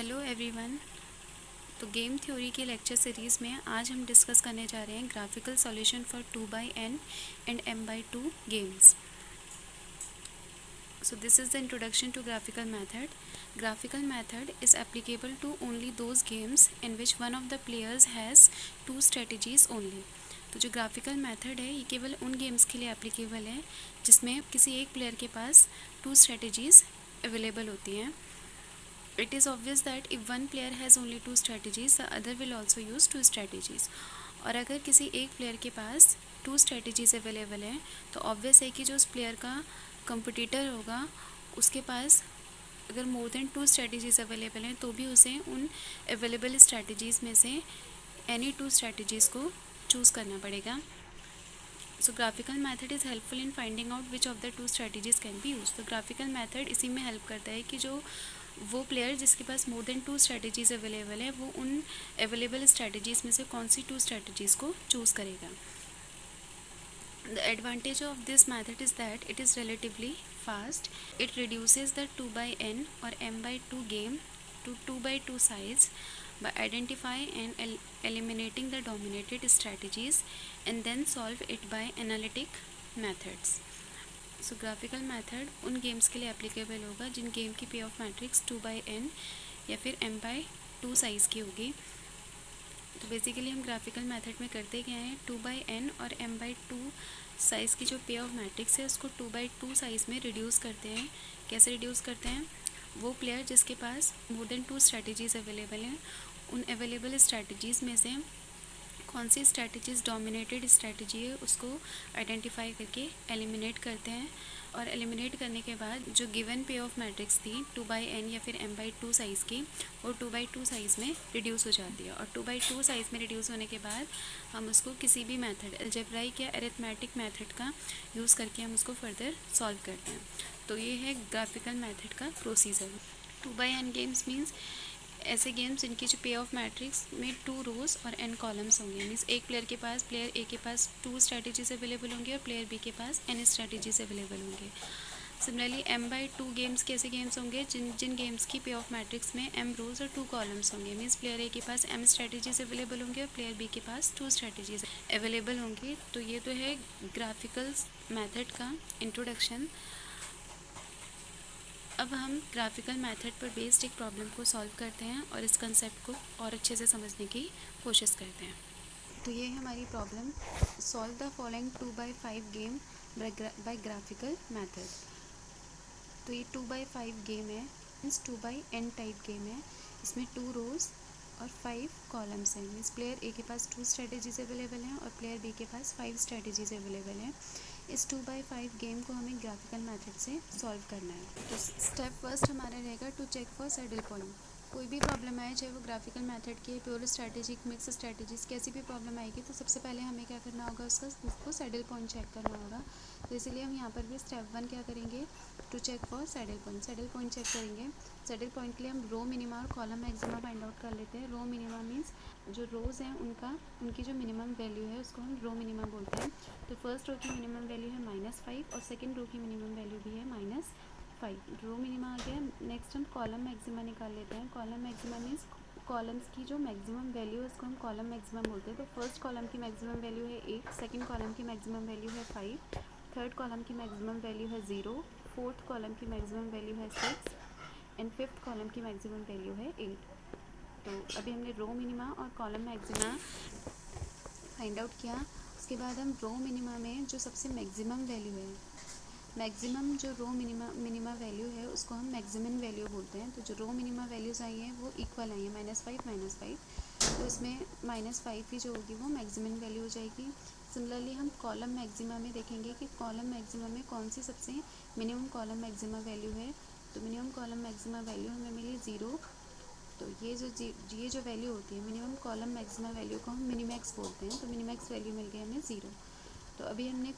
Hello everyone. तो game theory के lecture series में आज हम डिस्कस करने जा रहे हैं graphical solution for 2/n and m/2 games. So this is the introduction to graphical method. Graphical method is applicable to only those games in which one of the players has two strategies only. तो जो graphical method है ये केवल उन games के लिए applicable है जिसमें किसी एक प्लेयर के पास टू स्ट्रेटजीज़ अवेलेबल होती हैं. It is obvious that if one player has only two strategies, the other will also use two strategies. और अगर किसी एक प्लेयर के पास टू स्ट्रेटजीज़ अवेलेबल हैं तो ऑब्वियस है कि जो उस प्लेयर का कंपटीटर होगा उसके पास अगर more than two strategies available हैं तो भी उसे उन अवेलेबल स्ट्रेटजीज़ में से एनी टू स्ट्रेटजीज़ को चूज़ करना पड़ेगा. So graphical method is helpful in finding out which of the two strategies can be use. तो ग्राफिकल मैथड इसी में हेल्प करता है कि जो वो प्लेयर जिसके पास more than two strategies available है वो उन अवेलेबल स्ट्रेटजीज़ में से कौन सी टू स्ट्रेटजीज़ को चूज़ करेगा. The advantage of this method is that it is relatively fast. It reduces the 2/n और m/2 game to 2/2 size by identifying and eliminating the dominated strategies and then solve it by analytic methods. So graphical method उन games के लिए applicable होगा जिन game की पे of matrix 2/n या फिर m/2 size की होगी. तो बेसिकली हम ग्राफिकल मैथड में करते क्या हैं, 2/n और m/2 साइज़ की जो पे ऑफ मैट्रिक्स है उसको 2/2 साइज़ में रिड्यूस करते हैं. कैसे रिड्यूस करते हैं, वो प्लेयर जिसके पास more than two strategies available हैं उन अवेलेबल स्ट्रेटजीज़ में से कौन सी स्ट्रेटजीज़ डोमिनेटेड स्ट्रेटजी है उसको आइडेंटिफाई करके एलिमिनेट करते हैं. और एलिमिनेट करने के बाद जो गिवन पे ऑफ मैट्रिक्स थी 2/n या फिर m/2 साइज़ की वो 2/2 साइज़ में रिड्यूस हो जाती है. और 2/2 साइज़ में रिड्यूस होने के बाद हम उसको किसी भी मेथड अलजेब्राइक या अरिथमेटिक मेथड का यूज़ करके हम उसको फर्दर सॉल्व करते हैं. तो ये है ग्राफिकल मेथड का प्रोसीजर. 2/n गेम्स मीन्स ऐसे गेम्स जिनकी जो पे ऑफ मैट्रिक्स में 2 रोज़ और n कॉलम्स होंगे. मीन्स एक प्लेयर ए के पास 2 स्ट्रेटजीज़ अवेलेबल होंगे और प्लेयर बी के पास n स्ट्रेटजीज़ अवेलेबल होंगे. सिमिलरली m/2 गेम्स कैसे गेम्स होंगे जिन गेम्स की पे ऑफ मैट्रिक्स में m रोज़ और 2 कॉलम्स होंगे. मीन्स प्लेयर ए के पास m स्ट्रेटजीज़ अवेलेबल होंगे और प्लेयर बी के पास 2 स्ट्रेटजीज़ अवेलेबल होंगी. तो ये तो है ग्राफिकल मैथड का इंट्रोडक्शन. अब हम ग्राफिकल मेथड पर बेस्ड एक प्रॉब्लम को सॉल्व करते हैं और इस कंसेप्ट को और अच्छे से समझने की कोशिश करते हैं. तो ये है हमारी problem, solve the following 2/5 game by graphical method. तो ये 2/5 गेम है, मीन्स 2/n टाइप गेम है. इसमें 2 रोज़ और 5 कॉलम्स हैं. मीन्स प्लेयर ए के पास 2 स्ट्रेटजीज़ अवेलेबल हैं और प्लेयर बी के पास 5 स्ट्रेटजीज़ अवेलेबल हैं. इस 2/5 गेम को हमें ग्राफिकल मेथड से सॉल्व करना है. तो स्टेप फर्स्ट हमारा रहेगा to check for saddle point. कोई भी प्रॉब्लम आए, चाहे वो ग्राफिकल मेथड की प्योर स्ट्रेटेजिक मिक्स स्ट्रेटजीज कैसी भी प्रॉब्लम आएगी, तो सबसे पहले हमें क्या करना होगा, उसको सैडल पॉइंट चेक करना होगा. तो इसलिए हम यहाँ पर भी स्टेप 1 क्या करेंगे, to check for saddle point. Saddle point check करेंगे. सैडल पॉइंट के लिए हम रो मिनिमा और कॉलम मैक्सिमा फाइंड आउट कर लेते हैं. रो मिनिमा मीन्स जो रोज़ हैं उनकी जो मिनिमम वैल्यू है उसको हम रो मिनिमा बोलते हैं. तो फर्स्ट रो की मिनिमम वैल्यू है -5 और सेकेंड रो की मिनिमम वैल्यू भी है -5. रो मिनिमा आ गया. नेक्स्ट हम कॉलम मैक्सिमा निकाल लेते हैं. कॉलम मैक्सिमा मीन्स कॉलम्स की जो मैक्सिमम वैल्यू है उसको हम कॉलम मैक्सिमम बोलते हैं. तो फर्स्ट कॉलम की मैक्सिमम वैल्यू है 8, सेकंड कॉलम की मैक्सिमम वैल्यू है 5, थर्ड कॉलम की मैक्सिमम वैल्यू है 0, फोर्थ कॉलम की मैक्सिमम वैल्यू है 6 एंड फिफ्थ कॉलम की मैक्सिमम वैल्यू है 8. तो अभी हमने रो मिनिमा और कॉलम मैक्सिमा फाइंड आउट किया. उसके बाद हम रो मिनिमा में जो सबसे मैक्सिमम वैल्यू है, मैक्सिमम जो रो मिनिमा वैल्यू है उसको हम मैक्सिमम वैल्यू बोलते हैं. तो जो रो मिनिमा वैल्यूज़ आई हैं वो इक्वल आई हैं, -5 तो इसमें -5 ही जो होगी वो मैक्सिमम वैल्यू हो जाएगी. सिमिलरली हम कॉलम मैक्सिमा में देखेंगे कि कॉलम मैक्सिमा में कौन सी सबसे मिनिमम कॉलम मैक्सिमा वैल्यू है. तो मिनिमम कॉलम मैक्सिमा वैल्यू हमें मिली 0. तो ये जो वैल्यू होती है मिनिमम कॉलम मैक्सिमा वैल्यू को हम मिनीमैक्स बोलते हैं. तो मिनीमैक्स वैल्यू मिल गई हमें 0. तो अभी हमने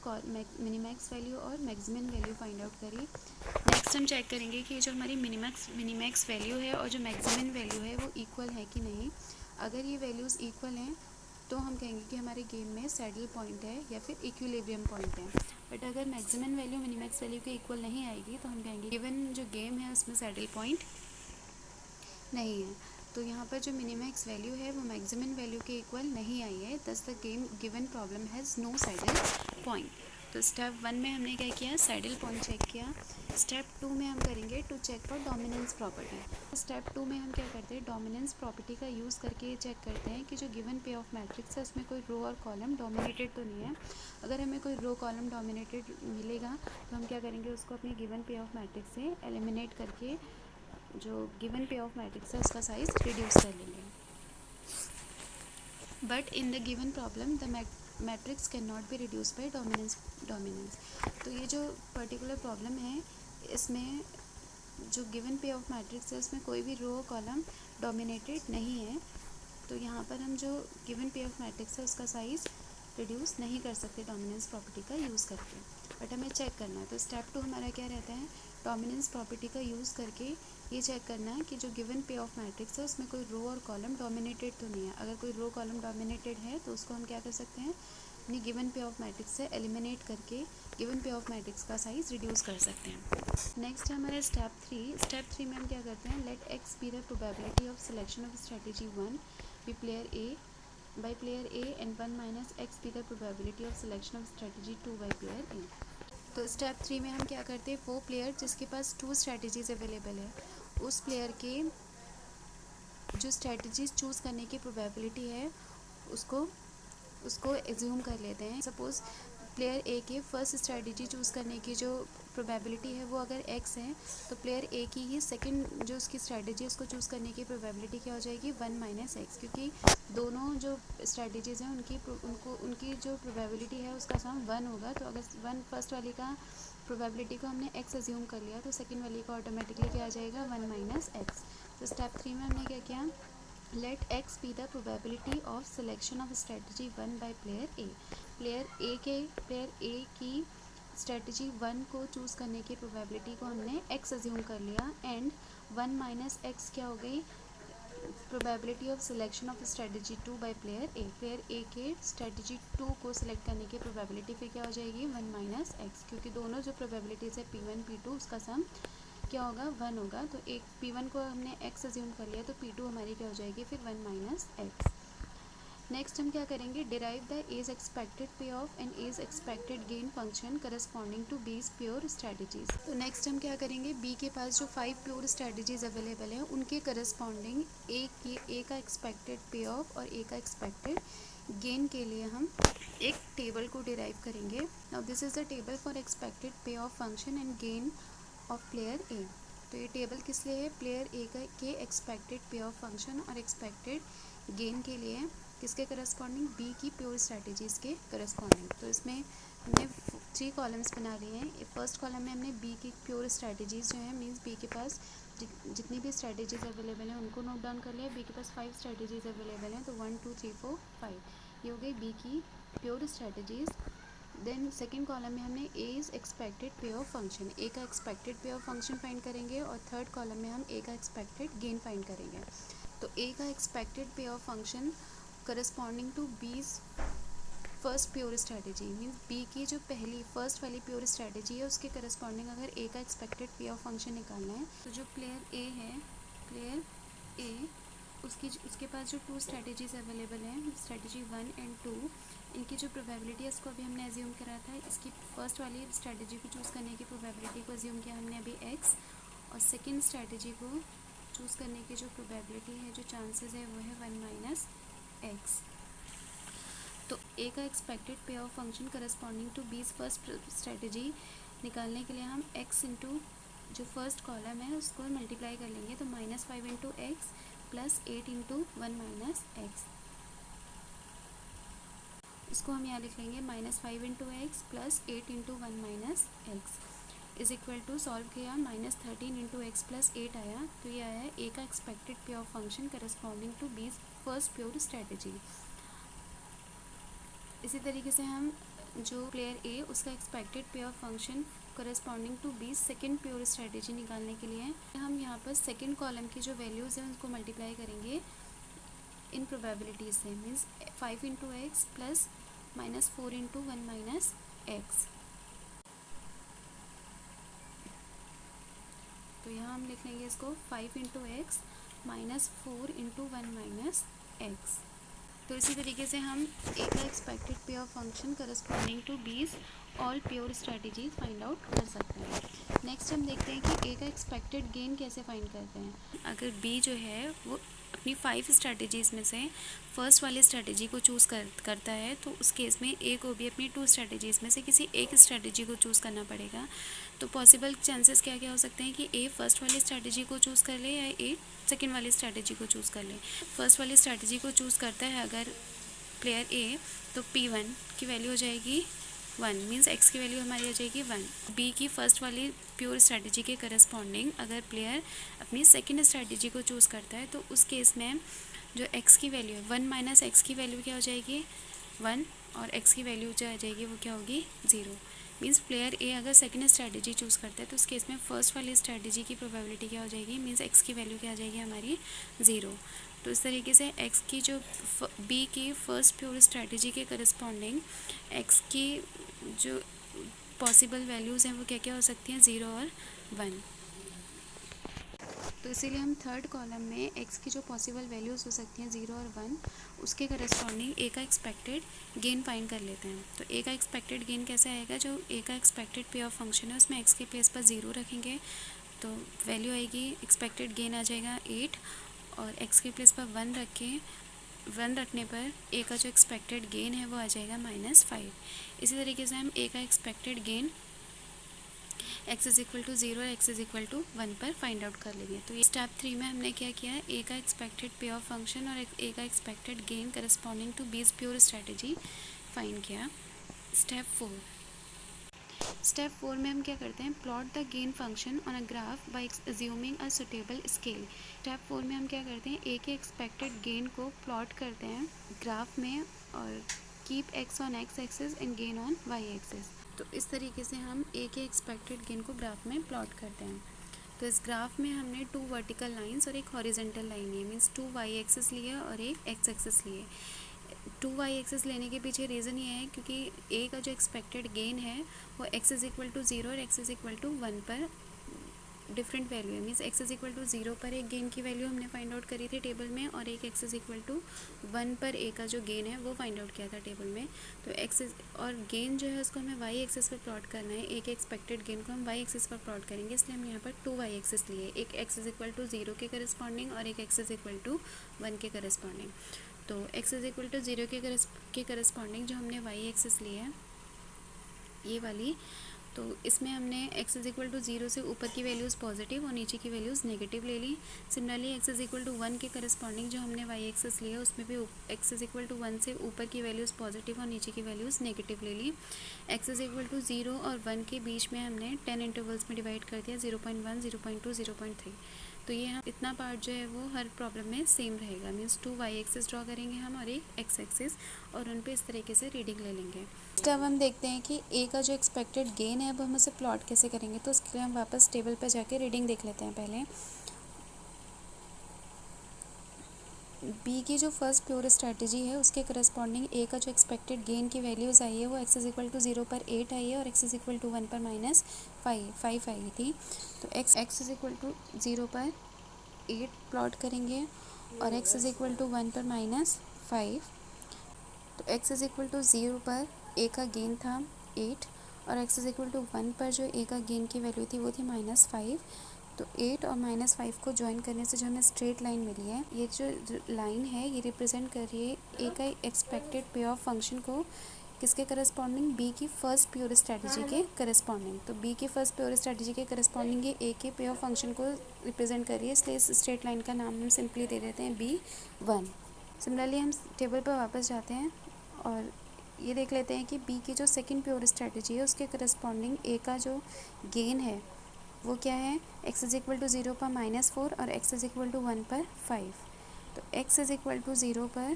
मिनीमैक्स वैल्यू और मैक्सिमम वैल्यू फाइंड आउट करी. नेक्स्ट हम चेक करेंगे कि जो हमारी मिनीमैक्स वैल्यू है और जो मैक्सिमम वैल्यू है वो इक्वल है कि नहीं. अगर ये वैल्यूज़ इक्वल हैं तो हम कहेंगे कि हमारे गेम में सैडल पॉइंट है या फिर इक्विलिब्रियम पॉइंट है. बट अगर मैक्सिमम वैल्यू मिनीमैक्स वैल्यू के इक्वल नहीं आएगी तो हम कहेंगे गिवन जो गेम है उसमें सैडल पॉइंट नहीं है। तो यहाँ पर जो मिनिमैक्स वैल्यू है वो मैक्सिमम वैल्यू के इक्वल नहीं आई है, thus the game given problem has no saddle point. तो स्टेप 1 में हमने क्या किया, सैडल पॉइंट चेक किया। स्टेप 2 में हम करेंगे to check for dominance property. Step 2 में हम क्या करते हैं, डोमिनेंस प्रॉपर्टी का यूज़ करके ये चेक करते हैं कि जो गिवन पे ऑफ मैट्रिक्स है उसमें कोई रो और कॉलम डोमिनेटेड तो नहीं है। अगर हमें कोई रो कॉलम डोमिनेटेड मिलेगा तो हम क्या करेंगे, उसको अपने गिवन पे ऑफ मैट्रिक्स से एलिमिनेट करके जो गिवन पे ऑफ मैट्रिक्स है उसका साइज रिड्यूस कर लेंगे। But in the given problem the matrix can not be reduce by dominance. तो ये जो पर्टिकुलर प्रॉब्लम है इसमें जो गिवन पे ऑफ मैट्रिक्स है उसमें कोई भी रो कॉलम डोमिनेटेड नहीं है। तो यहाँ पर हम जो गिवन पे ऑफ मैट्रिक्स है उसका साइज़ रिड्यूस नहीं कर सकते डोमिनेंस प्रॉपर्टी का यूज़ करके, बट हमें चेक करना है। तो स्टेप 2 हमारा क्या रहता है, डोमिनेंस प्रॉपर्टी का यूज़ करके ये चेक करना है कि जो गिवन पे ऑफ मैट्रिक्स है उसमें कोई रो और कॉलम डोमिनेटेड तो नहीं है। अगर कोई रो कॉलम डोमिनेटेड है तो उसको हम क्या कर सकते हैं, अपनी गिवन पे ऑफ मैट्रिक्स से एलिमिनेट करके गिवन पे ऑफ मैट्रिक्स का साइज़ रिड्यूस कर सकते हैं। नेक्स्ट है हमारा स्टेप 3। स्टेप 3 में हम क्या करते हैं, let X be the probability of selection of strategy 1 by player A by player A and 1 minus x be the probability of selection of strategy 2 by player A। तो step 3 में हम क्या करते हैं, वो प्लेयर जिसके पास 2 स्ट्रेटजीज अवेलेबल है उस प्लेयर के जो स्ट्रेटजीज चूज़ करने की प्रोबेबिलिटी है उसको उसको एज्यूम कर लेते हैं। सपोज़ प्लेयर ए के फर्स्ट स्ट्रेटजी चूज़ करने की जो प्रोबेबिलिटी है वो अगर एक्स है तो प्लेयर ए की ही सेकंड जो उसकी स्ट्रेटजी है उसको चूज़ करने की प्रोबेबिलिटी क्या हो जाएगी, 1 माइनस एक्स, क्योंकि दोनों जो स्ट्रेटजीज़ हैं उनकी जो प्रोबेबिलिटी है उसका सम 1 होगा। तो अगर 1 फर्स्ट वाली का प्रोबेबिलिटी को हमने एक्स एज्यूम कर लिया तो सेकेंड वाली का ऑटोमेटिकली क्या आ जाएगा, 1 माइनस एक्स। तो स्टेप 3 में हमने क्या किया, let X be the probability of selection of strategy 1 by player A. Player A की स्ट्रेटजी 1 को चूज़ करने की प्रोबेबिलिटी को हमने एक्स एज्यूम कर लिया एंड 1 माइनस एक्स क्या हो गई, probability of selection of strategy 2 by player A. Player A के स्ट्रेटजी 2 को सिलेक्ट करने की प्रोबेबिलिटी फिर क्या हो जाएगी, 1 माइनस एक्स, क्योंकि दोनों जो प्रोबेबिलिटीज़ है P1 P2 उसका सम क्या होगा, 1 होगा। तो एक P1 को हमने x एज्यूम कर लिया तो P2 हमारी क्या हो जाएगी फिर 1 माइनस एक्स। नेक्स्ट हम क्या करेंगे, derive the A's expected pay off and A's expected gain function corresponding to B's pure strategies. तो नेक्स्ट हम क्या करेंगे, बी के पास जो 5 प्योर स्ट्रेटजीज अवेलेबल हैं उनके करस्पॉन्डिंग ए का एक्सपेक्टेड पे ऑफ और ए का एक्सपेक्टेड गेन के लिए हम एक टेबल को डिराइव करेंगे। Now this is the table for expected pay off function and gain of player A. तो ये टेबल किस लिए है, प्लेयर ए के एक्सपेक्टेड पे ऑफ फंक्शन और एक्सपेक्टेड गेन के लिए, किसके करस्पॉन्डिंग, बी की प्योर स्ट्रैटेजीज़ के करस्पॉन्डिंग। तो इसमें हमने 3 कॉलम्स बना लिए हैं। फर्स्ट कॉलम में हमने बी की प्योर स्ट्रैटेजीज़ जो है मीन्स बी के पास जितनी भी स्ट्रैटेजीज़ अवेलेबल हैं उनको नोट डाउन कर लिया। बी के पास 5 स्ट्रैटेजीज़ अवेलेबल हैं तो 1 2 3 4 5 ये हो गई बी की pure strategies. Then second column में हमने A is expected pay off function, A का expected pay off function find करेंगे और थर्ड कॉलम में हम ए का एक्सपेक्टेड गेन फाइंड करेंगे। तो ए का expected pay off function corresponding to B's first pure strategy means B की जो पहली फर्स्ट वाली प्योर स्ट्रैटेजी है उसके करस्पॉन्डिंग अगर ए का एक्सपेक्टेड पे ऑफ फंक्शन निकालना है तो जो प्लेयर ए है, प्लेयर ए उसके पास जो 2 स्ट्रैटेजीज़ अवेलेबल हैं, स्ट्रैटेजी 1 एंड 2, इनकी जो प्रोबेबिलिटी है इसको अभी हमने एज्यूम करा था। इसकी फर्स्ट वाली स्ट्रैटेजी को चूज़ करने की प्रोबेबिलिटी को एज्यूम किया हमने अभी x, और सेकेंड स्ट्रैटेजी को चूज़ करने की जो प्रोबेबिलिटी है, जो चांसेस है वो है 1 माइनस एक्स। तो ए का expected pay off function corresponding to B's first strategy निकालने के लिए हम x इंटू जो फर्स्ट कॉलम है उसको मल्टीप्लाई कर लेंगे। तो -5 into X plus 8 into 1 minus X, इसको हम यहाँ लिख लेंगे -5 into X plus 8 into 1 minus X is equal to, solve किया -13 इंटू एक्स प्लस 8 आया। तो ये आया ए का expected pay off function corresponding to B's first pure strategy. इसी तरीके से हम जो प्लेयर ए उसका expected pay off function corresponding to B second pure strategy निकालने के लिए हम यहाँ पर सेकेंड कॉलम की जो वैल्यूज़ हैं उनको मल्टीप्लाई करेंगे इन प्रोबेबिलिटीज़ से, means 5 into X plus -4 into 1 minus x. तो यहाँ हम लिख लेंगे इसको 5 इंटू एक्स -4 × 1 माइनस एक्स। तो इसी तरीके से हम ए का expected pay off function corresponding to बीज all pure strategies find out कर सकते हैं। नेक्स्ट हम देखते हैं कि ए का एक्सपेक्टेड गेन कैसे फाइंड करते हैं। अगर बी जो है वो अपनी 5 स्ट्रैटेजीज़ में से फर्स्ट वाली स्ट्रैटेजी को चूज़ करता है, तो उस केस में ए को भी अपनी 2 स्ट्रैटेजीज़ में से किसी एक स्ट्रैटेजी को चूज़ करना पड़ेगा। तो पॉसिबल चांसेस क्या क्या हो सकते हैं कि ए फर्स्ट वाली स्ट्रैटेजी को चूज़ कर ले या ए सेकेंड वाली स्ट्रैटेजी को चूज़ कर ले। फर्स्ट वाली स्ट्रैटेजी को चूज़ करता है अगर प्लेयर ए, तो P1 की वैल्यू हो जाएगी 1, मीन्स x की वैल्यू हमारी आ जाएगी 1। बी की फर्स्ट वाली प्योर स्ट्रैटेजी के करस्पॉन्डिंग अगर प्लेयर अपनी सेकेंड स्ट्रैटेजी को चूज़ करता है, तो उस केस में जो x की वैल्यू है 1 माइनस एक्स की वैल्यू क्या हो जाएगी 1, और x की वैल्यू जो आ जाएगी वो क्या होगी 0। मीन्स प्लेयर ए अगर सेकेंड स्ट्रैटेजी चूज़ करता है तो उस केस में फर्स्ट वाली स्ट्रैटेजी की प्रोबेबिलिटी क्या हो जाएगी, मीन्स x की वैल्यू क्या आ जाएगी हमारी 0। तो इस तरीके से x की जो बी की फर्स्ट प्योर स्ट्रैटेजी के करस्पॉन्डिंग x की जो पॉसिबल वैल्यूज़ हैं वो क्या क्या हो सकती हैं 0 और 1। तो इसीलिए हम थर्ड कॉलम में x की जो पॉसिबल वैल्यूज़ हो सकती हैं 0 और 1, उसके करस्पॉन्डिंग ए का एक्सपेक्टेड गेन फाइंड कर लेते हैं। तो ए का एक्सपेक्टेड गेन कैसे आएगा, जो ए का एक्सपेक्टेड पे ऑफ फंक्शन है उसमें x के प्लेस पर 0 रखेंगे तो वैल्यू आएगी, एक्सपेक्टेड गेन आ जाएगा 8, और x के प्लेस पर 1 रखने पर ए का जो एक्सपेक्टेड गेन है वो आ जाएगा -5। इसी तरीके से हम ए का expected gain x is equal to 0 और x इज़ इक्वल टू 1 पर फाइंड आउट कर लेंगे। तो ये स्टेप 3 में हमने क्या किया है, ए का एक्सपेक्टेड पे ऑफ फंक्शन और ए का expected gain corresponding to B's pure strategy find किया। स्टेप 4 में हम क्या करते हैं, plot the gain function on a graph by assuming a suitable scale. Step 4 में हम क्या करते हैं, ए के एक्सपेक्टेड गेन को प्लॉट करते हैं ग्राफ में और keep X on X axis and gain on Y axis. तो इस तरीके से हम ए के एक्सपेक्टेड गेन को ग्राफ में प्लॉट करते हैं। तो इस ग्राफ में हमने 2 वर्टिकल लाइंस और एक हॉरिजेंटल लाइन ली है, मीन्स 2 वाई एक्सिस लिए और एक एक्स एक्सिस लिए। 2 वाई एक्सिस लेने के पीछे रीज़न ये है क्योंकि ए का जो एक्सपेक्टेड गेन है वो x इज़ इक्वल टू 0 और x इज़ इक्वल टू 1 पर डिफरेंट वैल्यू है। Means x is equal to 0 पर एक गेन की वैल्यू हमने फाइंड आउट करी थी टेबल में, और एक x इज़ इक्वल टू 1 पर a का जो गेन है वो फाइंड आउट किया था टेबल में। तो और गेन जो है उसको हमें y एक्सिस पर प्लॉट करना है, एक एक्सपेक्टेड गेन को हम y एक्सिस पर प्लॉट करेंगे, इसलिए हम यहाँ पर 2 y एक्सिस लिए, एक x इज़ इक्वल टू 0 के करस्पॉन्डिंग और एक x इज़ इक्वल टू 1 के करस्पॉन्डिंग। तो x इज़ इक्वल टू 0 के करस्पॉन्डिंग जो हमने y एक्सिस ली है ये वाली, तो इसमें हमने x इज़ इक्वल टू 0 से ऊपर की वैल्यूज़ पॉजिटिव और नीचे की वैल्यूज़ नेगेटिव ले ली। Similarly x is equal to 1 के करस्पॉन्डिंग जो हमने y एक्सिस लिया उसमें भी x इज़ इक्वल टू 1 से ऊपर की वैल्यूज़ पॉजिटिव और नीचे की वैल्यूज़ नेगेटिव ले ली। x इज़ इक्वल टू 0 और 1 के बीच में हमने 10 इंटरवल्स में डिवाइड कर दिया, 0.1, 0.2, 0.3। तो ये हम इतना पार्ट जो है वो हर प्रॉब्लम में सेम रहेगा, मीन्स 2 वाई एक्सिस ड्रॉ करेंगे हम और एक एक्स एक्सिस, और उन पे इस तरीके से रीडिंग ले लेंगे। तो अब हम देखते हैं कि ए का जो एक्सपेक्टेड गेन है वो हम उसे प्लॉट कैसे करेंगे। तो उसके लिए हम वापस टेबल पर जाके रीडिंग देख लेते हैं। पहले बी की जो फर्स्ट प्योर स्ट्रैटेजी है उसके करस्पॉन्डिंग ए का जो एक्सपेक्टेड गेन की वैल्यूज़ आई है वो x इज़ इक्वल टू 0 पर 8 आई है और x इज़ इक्वल टू 1 पर -5 आई थी। तो x इज़ इक्वल टू 0 पर 8 प्लॉट करेंगे और x इज़ इक्वल टू 1 पर -5। तो x इज़ इक्वल टू 0 पर a का गेन था 8 और x इज़ इक्वल टू 1 पर जो a का गेन की वैल्यू थी वो थी -5। तो 8 और -5 को ज्वाइन करने से जो हमें स्ट्रेट लाइन मिली है, ये जो लाइन है ये रिप्रेजेंट कर रही है ए का एक्सपेक्टेड पे ऑफ फंक्शन को किसके करस्पॉन्डिंग, बी की फर्स्ट प्योर स्ट्रैटेजी के करस्पॉन्डिंग। तो बी की फर्स्ट प्योर स्ट्रैटेजी के करस्पॉन्डिंग ये ए के पे ऑफ फंक्शन को रिप्रेजेंट कर रही है, इसलिए इस स्ट्रेट लाइन का नाम हम सिंपली दे देते हैं B1। सिमिलरली हम टेबल पर वापस जाते हैं और ये देख लेते हैं कि बी की जो सेकेंड प्योर स्ट्रैटेजी है उसके करस्पॉन्डिंग ए का जो गेन है वो क्या है, x इज़ इक्वल टू 0 पर -4 और x इज़ इक्वल टू 1 पर 5। तो x इज़ इक्वल टू 0 पर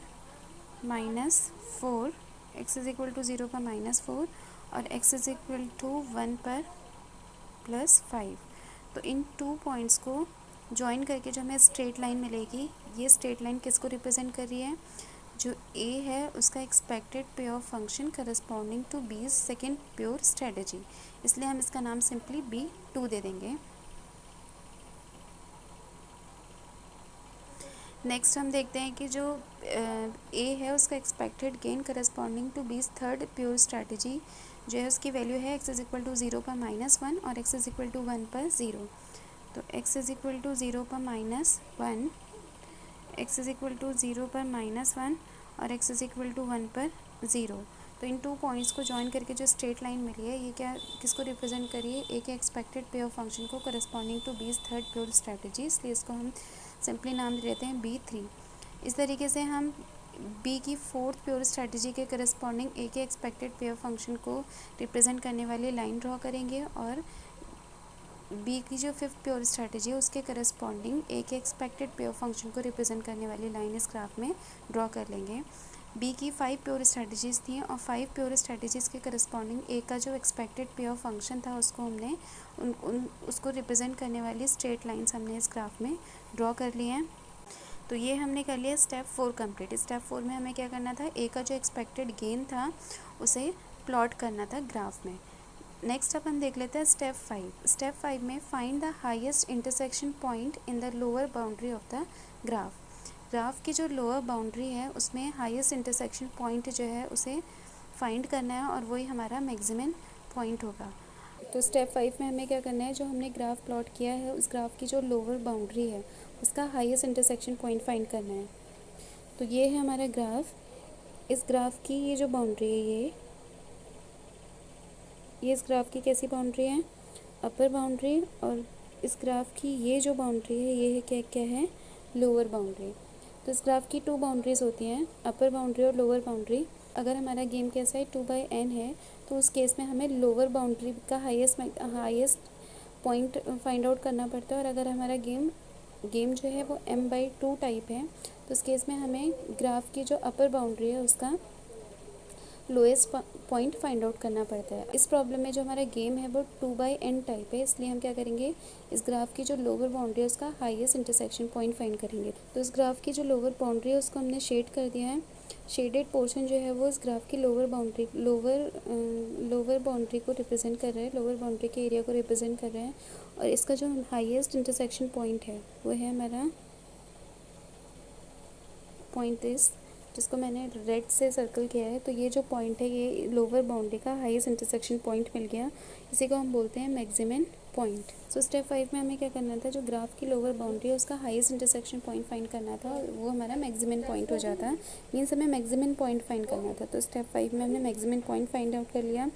-4, x इज़ इक्वल टू 0 पर -4 और x इज़ इक्वल टू 1 पर +5। तो इन 2 पॉइंट्स को ज्वाइन करके जो हमें स्ट्रेट लाइन मिलेगी, ये स्ट्रेट लाइन किसको रिप्रेजेंट कर रही है, जो a है उसका expected pay off function corresponding to बीज सेकेंड प्योर स्ट्रैटेजी, इसलिए हम इसका नाम सिंपली B2 दे देंगे। नेक्स्ट हम देखते हैं कि जो ए है उसका एक्सपेक्टेड गेन करस्पॉन्डिंग टू बीस थर्ड प्योर स्ट्रैटेजी जो है उसकी वैल्यू है x इज इक्वल टू 0 पर -1 और x इज इक्वल टू 1 पर 0। तो x इज इक्वल टू 0 पर -1, x इज इक्वल टू 0 पर -1 और x इज इक्वल टू 1 पर 0। तो इन टू पॉइंट्स को जॉइन करके जो स्ट्रेट लाइन मिली है ये क्या किसको रिप्रेजेंट करिए, ए के एक्सपेक्टेड पे ऑफ फंक्शन को करस्पॉन्डिंग टू बीस थर्ड प्योर स्ट्रैटेजी, इसलिए इसको हम सिंपली नाम दे देते हैं B3। इस तरीके से हम बी की फोर्थ प्योर स्ट्रैटेजी के करस्पॉन्डिंग ए के एक्सपेक्टेड पे ऑफ फंक्शन को रिप्रेजेंट करने वाली लाइन ड्रॉ करेंगे और बी की जो फिफ्थ प्योर स्ट्रैटेजी है उसके करस्पॉन्डिंग ए के एक्सपेक्टेड पे ऑफ फंक्शन को रिप्रेजेंट करने वाली लाइन इस ग्राफ में ड्रॉ कर लेंगे। बी की 5 प्योर स्ट्रैटेजीज़ थी और 5 प्योर स्ट्रैटेजीज़ के करस्पॉन्डिंग ए का जो एक्सपेक्टेड पे ऑफ फंक्शन था उसको हमने उसको रिप्रेजेंट करने वाली स्ट्रेट लाइन्स हमने इस ग्राफ में ड्रॉ कर लिए हैं। तो ये हमने कर लिया स्टेप 4 कंप्लीट। स्टेप 4 में हमें क्या करना था, ए का जो एक्सपेक्टेड गेन था उसे प्लॉट करना था ग्राफ में। नेक्स्ट अब हम देख लेते हैं स्टेप 5। स्टेप 5 में find the highest intersection point in the lower boundary of the graph. Graph की जो लोअर बाउंड्री है उसमें हाईएस्ट इंटरसेक्शन पॉइंट जो है उसे फाइंड करना है और वही हमारा मैक्सिमम पॉइंट होगा। तो स्टेप 5 में हमें क्या करना है, जो हमने ग्राफ प्लॉट किया है उस ग्राफ की जो लोअर बाउंड्री है उसका हाईएस्ट इंटरसेक्शन पॉइंट फाइंड करना है। तो ये है हमारा ग्राफ। इस ग्राफ की ये जो बाउंड्री है ये इस ग्राफ की कैसी बाउंड्री है, अपर बाउंड्री, और इस ग्राफ की ये जो बाउंड्री है ये है क्या क्या है, लोअर बाउंड्री। तो इस ग्राफ की 2 बाउंड्रीज होती हैं, अपर बाउंड्री और लोअर बाउंड्री। अगर हमारा गेम कैसा है 2/n है तो उस केस में हमें लोअर बाउंड्री का हाईएस्ट पॉइंट फाइंड आउट करना पड़ता है, और अगर हमारा गेम जो है वो m/2 टाइप है तो उस केस में हमें ग्राफ की जो अपर बाउंड्री है उसका लोएस्ट पॉइंट फाइंड आउट करना पड़ता है। इस प्रॉब्लम में जो हमारा गेम है वो 2/n टाइप है, इसलिए हम क्या करेंगे, इस ग्राफ की जो लोअर बाउंड्री है उसका हाईएस्ट इंटरसेक्शन पॉइंट फाइंड करेंगे। तो इस ग्राफ की जो लोअर बाउंड्री है उसको हमने शेड कर दिया है। शेडेड पोर्शन जो है वो इस ग्राफ की लोअर बाउंड्री को रिप्रेजेंट कर रहा है, लोअर बाउंड्री के एरिया को रिप्रेजेंट कर रहा है, और इसका जो हाईएस्ट इंटरसेक्शन पॉइंट है वो है हमारा पॉइंट दिस, जिसको मैंने रेड से सर्कल किया है। तो ये जो पॉइंट है ये लोअर बाउंड्री का हाईएस्ट इंटरसेक्शन पॉइंट मिल गया, इसी को हम बोलते हैं मैक्सिमम पॉइंट। सो स्टेप 5 में हमें क्या करना था, जो ग्राफ की लोअर बाउंड्री है उसका हाईएस्ट इंटरसेक्शन पॉइंट फाइंड करना था, और वो हमारा मैक्सिमम पॉइंट हो जाता, मीन्स हमें मैक्सिमम पॉइंट फाइंड करना था। तो स्टेप 5 में हमने मैक्सिमम पॉइंट फाइंड आउट कर लिया।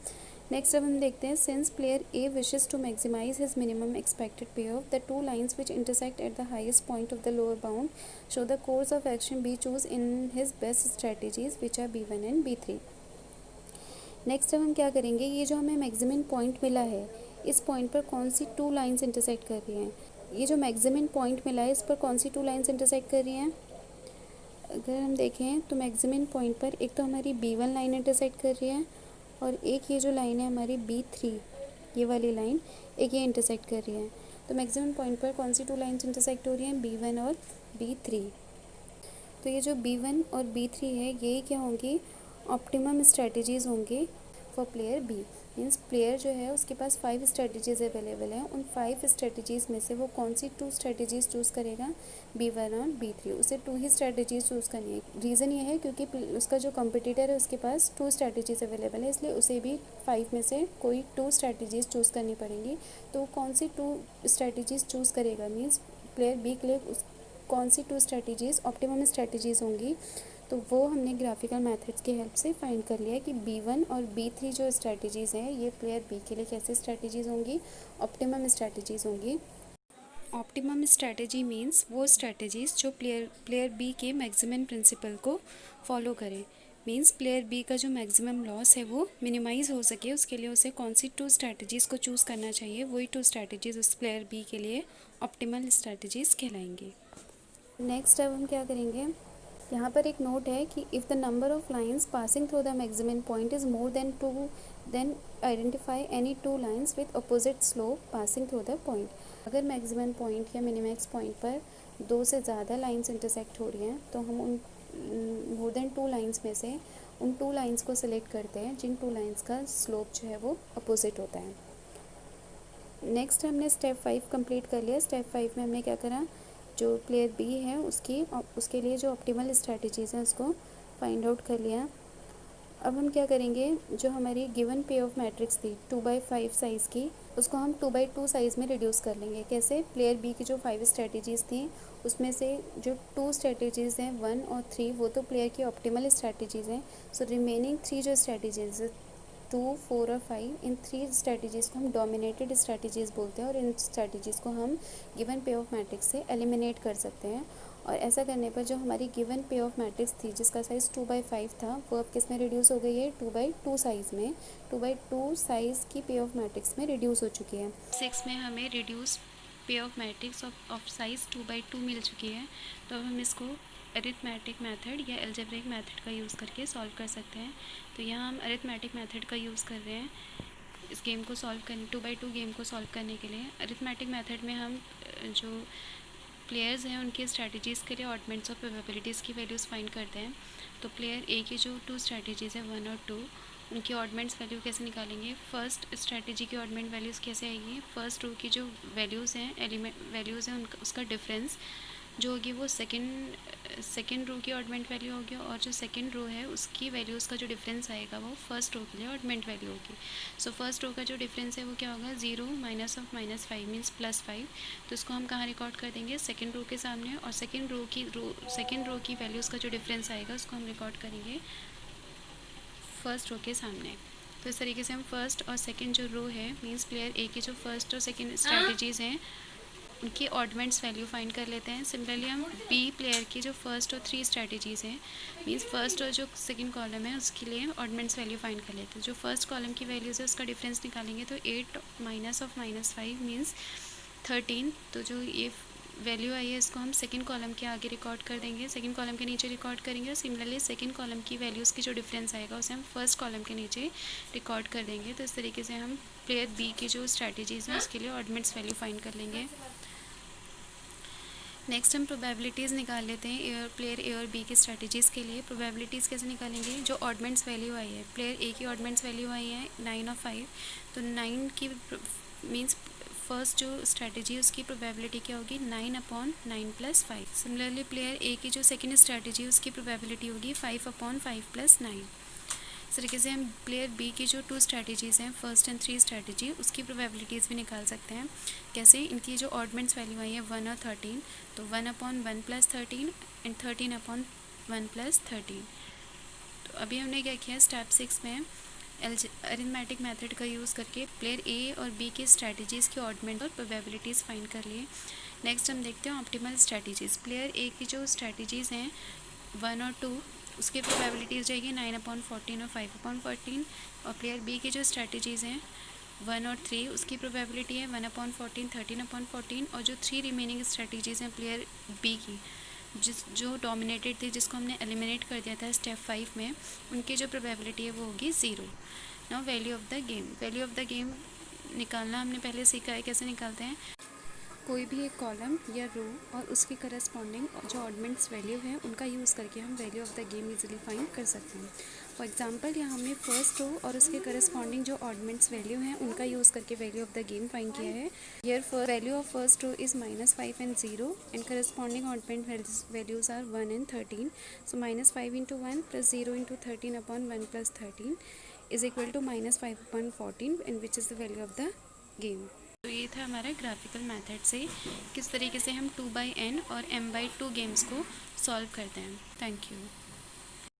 नेक्स्ट अब हम देखते हैं, since player A wishes to maximise his minimum expected pay off, the 2 lines which intersect at the highest point of the lower bound show the course of action B choose in his best strategies which are B1 and B3। Next अब हम क्या करेंगे, ये जो हमें maximum point मिला है इस पॉइंट पर कौन सी 2 लाइन्स इंटरसेक्ट कर रही हैं। ये जो मैक्सिमम पॉइंट मिला है इस पर कौन सी 2 लाइन्स इंटरसेक्ट कर रही हैं। अगर हम देखें तो मैक्सिमम पॉइंट पर एक तो हमारी B1 लाइन इंटरसेक्ट कर रही है, और एक ये जो लाइन है हमारी B3, ये वाली लाइन एक ये इंटरसेक्ट कर रही है। तो मैक्सिमम पॉइंट पर कौन सी 2 लाइन्स इंटरसेक्ट हो रही हैं, B1 और B3। तो ये जो B1 और B3 है यही क्या होंगी, ऑप्टिमम स्ट्रेटजीज़ होंगी for player B. Means player जो है उसके पास 5 स्ट्रेटजीज़ अवेलेबल हैं, उन 5 स्ट्रेटजीज़ में से वो कौन सी 2 स्ट्रेटजीज़ चूज़ करेगा, B1 और B3। उसे 2 ही स्ट्रेटजीज़ चूज़ करनी है। रीज़न ये है क्योंकि उसका जो कम्पिटिटर है उसके पास 2 स्ट्रेटजीज़ अवेलेबल है, इसलिए उसे भी 5 में से कोई 2 स्ट्रेटजीज़ चूज़ करनी पड़ेंगी। तो कौन सी 2 स्ट्रेटजीज़ चूज़ करेगा, मीन्स प्लेयर बी के लिए कौन सी 2 स्ट्रेटजीज़ ऑप्टिमम स्ट्रेटजीज़ होंगी, तो वो हमने ग्राफिकल मेथड्स की हेल्प से फाइंड कर लिया कि B1 और B3 जो स्ट्रेटजीज़ हैं ये प्लेयर बी के लिए कैसे स्ट्रेटजीज़ होंगी, ऑप्टिमम स्ट्रेटजीज़ होंगी। ऑप्टिमम स्ट्रेटजी मीन्स वो स्ट्रेटजीज़ जो प्लेयर बी के मैक्सिमम प्रिंसिपल को फॉलो करें। मीन्स प्लेयर बी का जो मैक्सिमम लॉस है वो मिनिमाइज़ हो सके, उसके लिए उसे कौन सी 2 स्ट्रेटजीज़ को चूज़ करना चाहिए, वही 2 स्ट्रेटजीज़ उस प्लेयर बी के लिए ऑप्टिमल स्ट्रेटजीज़ कहलाएंगी। नेक्स्ट अब हम क्या करेंगे, यहाँ पर एक नोट है कि if the number of lines passing through the maximum point is more than 2 then identify any 2 lines with opposite slope passing through the point. अगर मैक्सिमम पॉइंट या मिनिमैक्स पॉइंट पर 2 से ज़्यादा लाइन्स इंटरसेक्ट हो रही हैं तो हम उन मोर देन 2 लाइन्स में से उन 2 लाइन्स को सिलेक्ट करते हैं जिन 2 लाइन्स का स्लोप जो है वो अपोजिट होता है। नेक्स्ट हमने स्टेप 5 कंप्लीट कर लिया। स्टेप 5 में हमने क्या करा, जो प्लेयर बी है उसके लिए जो ऑप्टिमल स्ट्रैटेजीज़ हैं उसको फाइंड आउट कर लिया। अब हम क्या करेंगे, जो हमारी गिवन पे ऑफ मैट्रिक्स थी 2/5 साइज़ की, उसको हम 2/2 साइज़ में रिड्यूस कर लेंगे। कैसे? प्लेयर बी की जो 5 स्ट्रैटेजीज़ थी उसमें से जो 2 स्ट्रैटेजीज़ हैं 1 और 3 वो तो प्लेयर की ऑप्टिमल स्ट्रैटेजीज़ हैं। सो रिमेनिंग 3 जो स्ट्रैटेजीज़ 2, 4 और 5, इन 3 स्ट्रैटेजीज़ को हम डोमिनेटेड स्ट्रैटेजीज़ बोलते हैं और इन स्ट्रैटेजीज़ को हम गिवन पे ऑफ मैट्रिक्स से एलिमिनेट कर सकते हैं। और ऐसा करने पर जो हमारी गिवन पे ऑफ मैट्रिक्स थी जिसका साइज़ 2/5 था वो अब किस में रिड्यूस हो गई है? 2/2 साइज़ में। 2/2 साइज़ की पे ऑफ मैट्रिक्स में रिड्यूस हो चुकी है। 6 में हमें रिड्यूस पे ऑफ मैट्रिक्स ऑफ साइज़ 2/2 मिल चुकी है। तो अब हम इसको अरिथमेटिक मेथड या अलजेब्रिक मेथड का यूज़ करके सॉल्व कर सकते हैं। तो यहाँ हम अरिथमेटिक मेथड का यूज़ कर रहे हैं इस गेम को सॉल्व करने 2/2 गेम को सॉल्व करने के लिए। अरिथमेटिक मेथड में हम जो प्लेयर्स हैं उनकी स्ट्रैटेजीज़ के लिए ऑडमेंट्स और प्रोबेबिलिटीज़ की वैल्यूज़ फाइंड करते हैं। तो प्लेयर ए की जो 2 स्ट्रैटेजीज़ हैं 1 और 2, उनकी ऑडमेंट्स वैल्यू कैसे निकालेंगे? फर्स्ट स्ट्रैटेजी की ऑडमेंट वैल्यूज़ कैसे आएगी? फर्स्ट रो की जो वैल्यूज़ हैं वैल्यूज़ हैं उनका उसका डिफरेंस जो होगी वो सेकेंड रो की ऑडमेंट वैल्यू होगी, और जो सेकेंड रो है उसकी वैल्यूज़ का जो डिफरेंस आएगा वो फर्स्ट रो के लिए ऑडमेंट वैल्यू होगी। सो फर्स्ट रो का जो डिफरेंस है वो क्या होगा? 0 - -5 मीन्स +5। तो इसको हम कहाँ रिकॉर्ड कर देंगे? सेकेंड रो के सामने। और सेकेंड रो की वैल्यूज़ का जो डिफरेंस आएगा उसको हम रिकॉर्ड करेंगे फर्स्ट रो के सामने। तो इस तरीके से हम फर्स्ट और सेकेंड जो रो है मीन्स प्लेयर ए की जो फर्स्ट और सेकेंड स्ट्रैटेजीज़ हैं उनकी ऑडमेंट्स वैल्यू फाइंड कर लेते हैं। सिमिलरली हम बी प्लेयर की जो फर्स्ट और 3 स्ट्रैटेजीज़ हैं मीन्स फर्स्ट और जो सेकंड कॉलम है उसके लिए ऑडमेंट्स वैल्यू फाइंड कर लेते हैं। जो फर्स्ट कॉलम की वैल्यूज़ है उसका डिफरेंस निकालेंगे तो 8 -5 मीन्स 13। तो जो ये वैल्यू आई है इसको हम सेकंड कॉलम के आगे रिकॉर्ड कर देंगे, सेकंड कॉलम के नीचे रिकॉर्ड करेंगे। और सिमिलरली सेकंड कॉलम की वैल्यूज़ की जो डिफरेंस आएगा उसे हम फर्स्ट कॉलम के नीचे रिकॉर्ड कर देंगे। तो इस तरीके से हम प्लेयर बी की जो स्ट्रैटेजीज़ हैं उसके लिए ऑडमेंट्स वैल्यू फाइंड कर लेंगे। नेक्स्ट हम प्रोबेबिलिटीज़ निकाल लेते हैं प्लेयर ए और बी की स्ट्रैटेजीज़ के लिए। प्रोबेबिलिटीज़ कैसे निकालेंगे? जो ऑडमेंट्स वैल्यू आई है, प्लेयर ए की ऑडमेंट्स वैल्यू आई है 9 और 5, तो 9 की मीन्स फर्स्ट जो स्ट्रैटेजी उसकी प्रोबेबिलिटी क्या होगी? 9/9 + 5। सिमिलरली प्लेयर ए की जो सेकेंड स्ट्रैटेजी उसकी प्रोबेबिलिटी होगी 5/5 + 9। इस तरीके से हम प्लेयर बी की जो 2 स्ट्रैटेजीज़ हैं फर्स्ट एंड 3 स्ट्रैटेजी उसकी प्रोबेबिलिटीज़ भी निकाल सकते हैं। कैसे? इनकी जो ऑडमेंट्स वैल्यू आई है 1 और 13, तो 1/1 + 13 एंड 13/1 + 13। तो अभी हमने क्या किया स्टेप 6 में अरिथमेटिक मेथड का यूज़ करके प्लेयर ए और बी की स्ट्रैटेजीज़ की ऑडमेंट और प्रोबेबिलिटीज़ फाइंड कर लिए। नेक्स्ट हम देखते हैं ऑप्टिमल स्ट्रैटेजीज़। प्लेयर ए की जो स्ट्रैटेजीज़ हैं 1 और 2 उसकी प्रोबेबिलिटी हो जाएगी 9/14 और 5/14। और प्लेयर बी की जो स्ट्रैटेजीज़ हैं 1 और 3 उसकी प्रोबेबिलिटी है 1/14 13/14। और जो 3 रिमेनिंग स्ट्रैटेजीज़ हैं प्लेयर बी की जो डोमिनेटेड थी जिसको हमने एलिमिनेट कर दिया था स्टेप 5 में, उनकी जो प्रोबेबिलिटी है वो होगी 0। Now value of the game निकालना हमने पहले सीखा है कैसे निकालते हैं। कोई भी एक कॉलम या रो और उसकी करस्पॉन्डिंग जो ऑडमेंट्स वैल्यू है उनका यूज़ करके हम value of the game easily find कर सकते हैं। फॉर एग्जांपल यहाँ हमने फर्स्ट रो और उसके करस्पॉन्डिंग जो ऑडमेंट्स वैल्यू हैं उनका यूज़ करके value of the game find किया है। Here value of first row is -5 and 0 and corresponding oddment values are 1 and 13। So -5 × 1 + 0 × 13/1 + 13 is equal to -5/14 and which is the value of the game. तो ये था हमारा graphical method से किस तरीके से हम 2/n और m/2 गेम्स को सॉल्व करते हैं। Thank you.